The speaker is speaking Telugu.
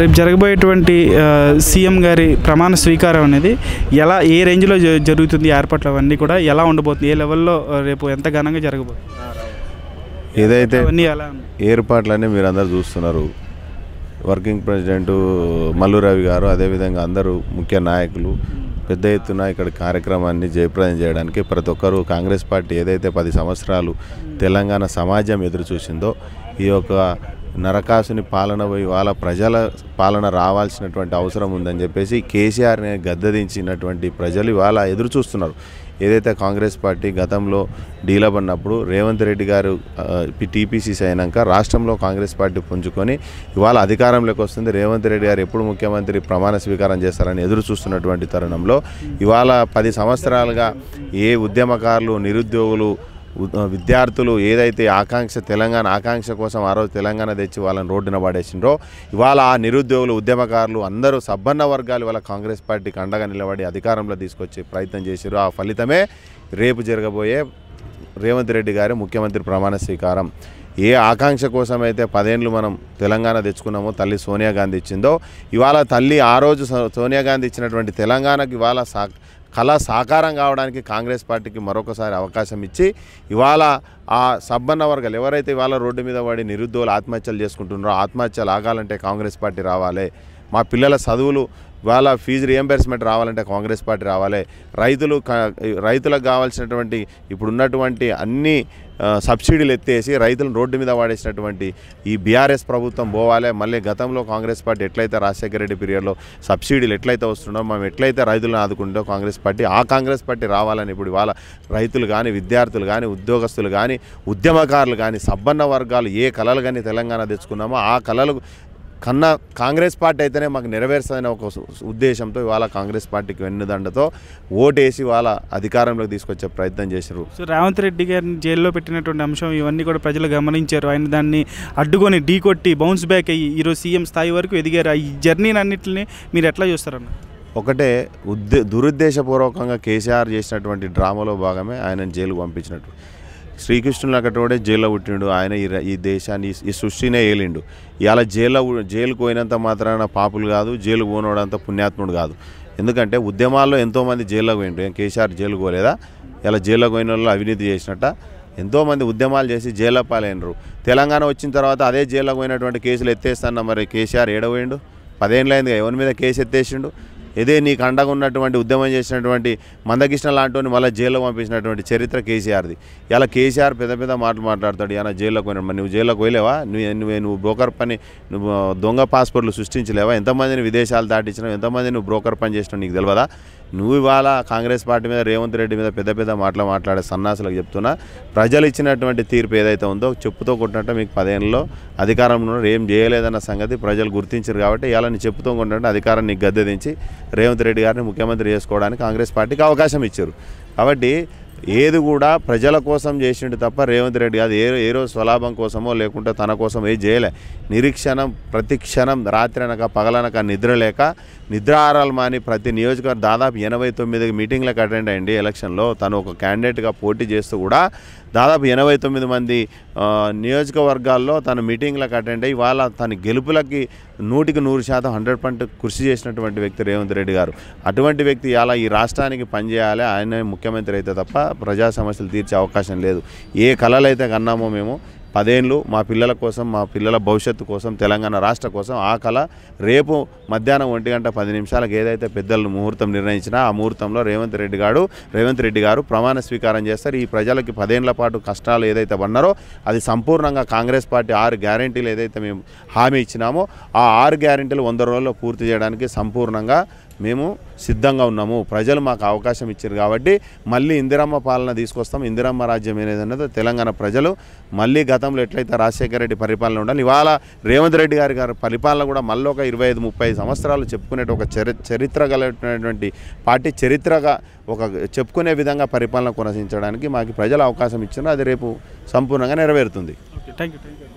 రేపు జరగబోయేటువంటి సీఎం గారి ప్రమాణ స్వీకారం అనేది ఎలా ఏ రేంజ్లో జరుగుతుంది, ఏర్పాట్లు అవన్నీ కూడా ఎలా ఉండబోతుంది, ఏ లెవెల్లో రేపు ఎంత ఘనంగా జరగబోతుంది, ఏదైతే ఏర్పాట్లన్నీ మీరు అందరూ చూస్తున్నారు. వర్కింగ్ ప్రెసిడెంట్ మల్లు రవి గారు, అదేవిధంగా అందరూ ముఖ్య నాయకులు పెద్ద ఎత్తున ఇక్కడ కార్యక్రమాన్ని జయప్రదం చేయడానికి ప్రతి ఒక్కరూ కాంగ్రెస్ పార్టీ ఏదైతే 10 సంవత్సరాలు తెలంగాణ సమాజం ఎదురు చూసిందో ఈ యొక్క నరకాసుని పాలన పోయి వాళ్ళ ప్రజల పాలన రావాల్సినటువంటి అవసరం ఉందని చెప్పేసి కేసీఆర్ని గద్దెదించినటువంటి ప్రజలు ఇవాళ ఎదురు చూస్తున్నారు. ఏదైతే కాంగ్రెస్ పార్టీ గతంలో డీలబడినప్పుడు రేవంత్ రెడ్డి గారు టీపీసీసీ అయినాక రాష్ట్రంలో కాంగ్రెస్ పార్టీ పుంజుకొని ఇవాళ అధికారంలోకి వస్తుంది. రేవంత్ రెడ్డి గారు ఎప్పుడు ముఖ్యమంత్రి ప్రమాణ స్వీకారం చేస్తారని ఎదురు చూస్తున్నటువంటి తరుణంలో ఇవాళ 10 సంవత్సరాలుగా ఏ ఉద్యమకారులు, నిరుద్యోగులు, విద్యార్థులు ఏదైతే ఆకాంక్ష తెలంగాణ ఆకాంక్ష కోసం ఆ రోజు తెలంగాణ తెచ్చి వాళ్ళని రోడ్డున పడేసిండ్రో ఇవాళ ఆ నిరుద్యోగులు, ఉద్యమకారులు అందరూ సబ్బన్న వర్గాలు వాళ్ళ కాంగ్రెస్ పార్టీకి అండగా నిలబడి అధికారంలో తీసుకొచ్చే ప్రయత్నం చేశారు. ఆ ఫలితమే రేపు జరగబోయే రేవంత్ రెడ్డి గారి ముఖ్యమంత్రి ప్రమాణ స్వీకారం. ఏ ఆకాంక్ష కోసమైతే 10 ఏళ్ళు మనం తెలంగాణ తెచ్చుకున్నామో తల్లి సోనియా గాంధీ ఇచ్చిందో ఇవాళ తల్లి ఆ రోజు సోనియా గాంధీ ఇచ్చినటువంటి తెలంగాణకు ఇవాళ కళ సాకారం కావడానికి కాంగ్రెస్ పార్టీకి మరొకసారి అవకాశం ఇచ్చి ఇవాళ ఆ సబ్బన్న వర్గాలు ఎవరైతే ఇవాళ రోడ్డు మీద పడి నిరుద్యోగులు ఆత్మహత్యలు చేసుకుంటున్నారో ఆత్మహత్యలు ఆగాలంటే కాంగ్రెస్ పార్టీ రావాలి. మా పిల్లల చదువులు వాళ్ళ ఫీజు రియంబర్స్మెంట్ రావాలంటే కాంగ్రెస్ పార్టీ రావాలి. రైతులకు కావాల్సినటువంటి ఇప్పుడున్నటువంటి అన్ని సబ్సిడీలు ఎత్తేసి రైతులను రోడ్డు మీద వాడేసినటువంటి ఈ బీఆర్ఎస్ ప్రభుత్వం పోవాలి. మళ్ళీ గతంలో కాంగ్రెస్ పార్టీ ఎట్లయితే రాజశేఖర రెడ్డి పీరియడ్లో సబ్సిడీలు ఎట్లయితే వస్తున్నారో మనం ఎట్లయితే రైతులను ఆదుకుంటో కాంగ్రెస్ పార్టీ ఆ కాంగ్రెస్ పార్టీ రావాలని ఇప్పుడు ఇవాళ రైతులు కానీ, విద్యార్థులు కానీ, ఉద్యోగస్తులు కానీ, ఉద్యమకారులు కానీ, సబ్బన్న వర్గాలు ఏ కళలు కానీ తెలంగాణ తెచ్చుకున్నామో ఆ కళలు కన్నా కాంగ్రెస్ పార్టీ అయితేనే మాకు నెరవేరుస్తుందనే ఒక ఉద్దేశంతో ఇవాళ కాంగ్రెస్ పార్టీకి వెన్నుదండతో ఓటేసి వాళ్ళ అధికారంలోకి తీసుకొచ్చే ప్రయత్నం చేశారు. సో రేవంత్ రెడ్డి గారిని జైల్లో పెట్టినటువంటి అంశం ఇవన్నీ కూడా ప్రజలు గమనించారు. ఆయన దాన్ని అడ్డుకొని ఢీకొట్టి బౌన్స్ బ్యాక్ అయ్యి ఈరోజు సీఎం స్థాయి వరకు ఎదిగారు. ఈ జర్నీని అన్నింటినీ మీరు ఎట్లా చూస్తారన్న? ఒకటే దురుద్దేశపూర్వకంగా కేసీఆర్ చేసినటువంటి డ్రామాలో భాగమే ఆయనను జైలుకు పంపించినట్టు. శ్రీకృష్ణులు అక్కడే జైల్లో పుట్టిండు. ఆయన ఈ దేశాన్ని, ఈ సృష్టినే ఏలిండు. ఇలా జైలుకు పోయినంత మాత్రాన పాపులు కాదు, జైలు పోనోడంత పుణ్యాత్ముడు కాదు. ఎందుకంటే ఉద్యమాల్లో ఎంతోమంది జైల్లోకి పోయిండు. కేసీఆర్ జైలుకు పోలేదా? ఇలా జైల్లోకి పోయిన వాళ్ళు అవినీతి చేసినట్ట ఎంతోమంది ఉద్యమాలు చేసి జైల్లో పాలైనరు. తెలంగాణ వచ్చిన తర్వాత అదే జైల్లోకి పోయినటువంటి కేసులు ఎత్తేస్తాన్న మరి కేసీఆర్ ఏడపోయిండు? 10 ఏళ్ళు అయింది ఎవరి మీద కేసు ఎత్తేసిండు? ఇదే నీకు అండగా ఉన్నటువంటి ఉద్యమం చేసినటువంటి మందకృష్ణ లాంటి మళ్ళీ జైల్లో పంపించినటువంటి చరిత్ర కేసీఆర్ది. ఇలా కేసీఆర్ పెద్ద మాటలు మాట్లాడతాడు. ఇలా జైల్లోకి పోయినాడు. మరి నువ్వు జైల్లోకి పోయలేవా? నువ్వు బ్రోకర్ పని, నువ్వు దొంగ పాస్పోర్ట్లు సృష్టించలేవా? ఎంతమందిని విదేశాలు దాటించినావు? ఎంతమంది నువ్వు బ్రోకర్ పని చేసినావు నీకు తెలియదా? నువ్వు ఇవాళ కాంగ్రెస్ పార్టీ మీద, రేవంత్ రెడ్డి మీద పెద్ద మాటలు మాట్లాడే సన్నాసులకు చెప్తున్నా, ప్రజలు ఇచ్చినటువంటి తీర్పు ఏదైతే ఉందో చెప్పుతో కొట్టినట్టు మీకు 10 ఏళ్ళలో అధికారంలో ఏం చేయలేదన్న సంగతి ప్రజలు గుర్తించారు. కాబట్టి ఇలా నీ చెప్పుతో కొట్టినట్టు అధికారాన్ని గద్దెదించి రేవంత్ రెడ్డి గారిని ముఖ్యమంత్రి చేసుకోవడానికి కాంగ్రెస్ పార్టీకి అవకాశం ఇచ్చారు. కాబట్టి ఏది కూడా ప్రజల కోసం చేసిండు తప్ప రేవంత్ రెడ్డి కాదు ఏ రోజు స్వలాభం కోసమో లేకుంటే తన కోసం ఏది చేయలే. నిరీక్షణం ప్రతి క్షణం రాత్రి అనక పగలనక నిద్ర లేక నిద్రాహారాలు మాని ప్రతి నియోజకవర్గం దాదాపు 89 మీటింగ్లకు అటెండ్ అయ్యింది. ఎలక్షన్లో తను ఒక క్యాండిడేట్గా పోటీ చేస్తూ కూడా దాదాపు 89 మంది నియోజకవర్గాల్లో తన మీటింగ్లకు అటెండ్ అయ్యి వాళ్ళ తన గెలుపులకి 100% 100% కృషి చేసినటువంటి వ్యక్తి రేవంత్ రెడ్డి గారు. అటువంటి వ్యక్తి ఇలా ఈ రాష్ట్రానికి పనిచేయాలి, ఆయన ముఖ్యమంత్రి అయితే తప్ప ప్రజా సమస్యలు తీర్చే అవకాశం లేదు. ఏ కళలైతే కన్నామో మేము 10 ఏళ్ళు మా పిల్లల కోసం, మా పిల్లల భవిష్యత్తు కోసం, తెలంగాణ రాష్ట్ర కోసం ఆ కళ రేపు మధ్యాహ్నం 1:10 ఏదైతే పెద్దలు ముహూర్తం నిర్ణయించినా ఆ ముహూర్తంలో రేవంత్ రెడ్డి గారు ప్రమాణ స్వీకారం చేస్తారు. ఈ ప్రజలకి 10 ఏళ్ల పాటు కష్టాలు ఏదైతే పడినారో అది సంపూర్ణంగా కాంగ్రెస్ పార్టీ 6 గ్యారెంటీలు ఏదైతే మేము హామీ ఇచ్చినామో ఆ 6 గ్యారెంటీలు 100 రోజుల్లో పూర్తి చేయడానికి సంపూర్ణంగా మేము సిద్ధంగా ఉన్నాము. ప్రజలు మాకు అవకాశం ఇచ్చారు కాబట్టి మళ్ళీ ఇందిరమ్మ పాలన తీసుకొస్తాం. ఇందిరమ్మ రాజ్యం ఏదన్నదో తెలంగాణ ప్రజలు మళ్ళీ గతంలో ఎట్లయితే రాజశేఖర రెడ్డి పరిపాలన ఉండాలి, ఇవాళ రేవంత్ రెడ్డి గారి పరిపాలన కూడా మళ్ళీ ఒక 25-30 సంవత్సరాలు చెప్పుకునే ఒక చరిత్ర కలిగినటువంటి పార్టీ, చరిత్రగా ఒక చెప్పుకునే విధంగా పరిపాలన కొనసాగించడానికి మాకు ప్రజలు అవకాశం ఇచ్చినా అది రేపు సంపూర్ణంగా నెరవేరుతుంది. Thank you.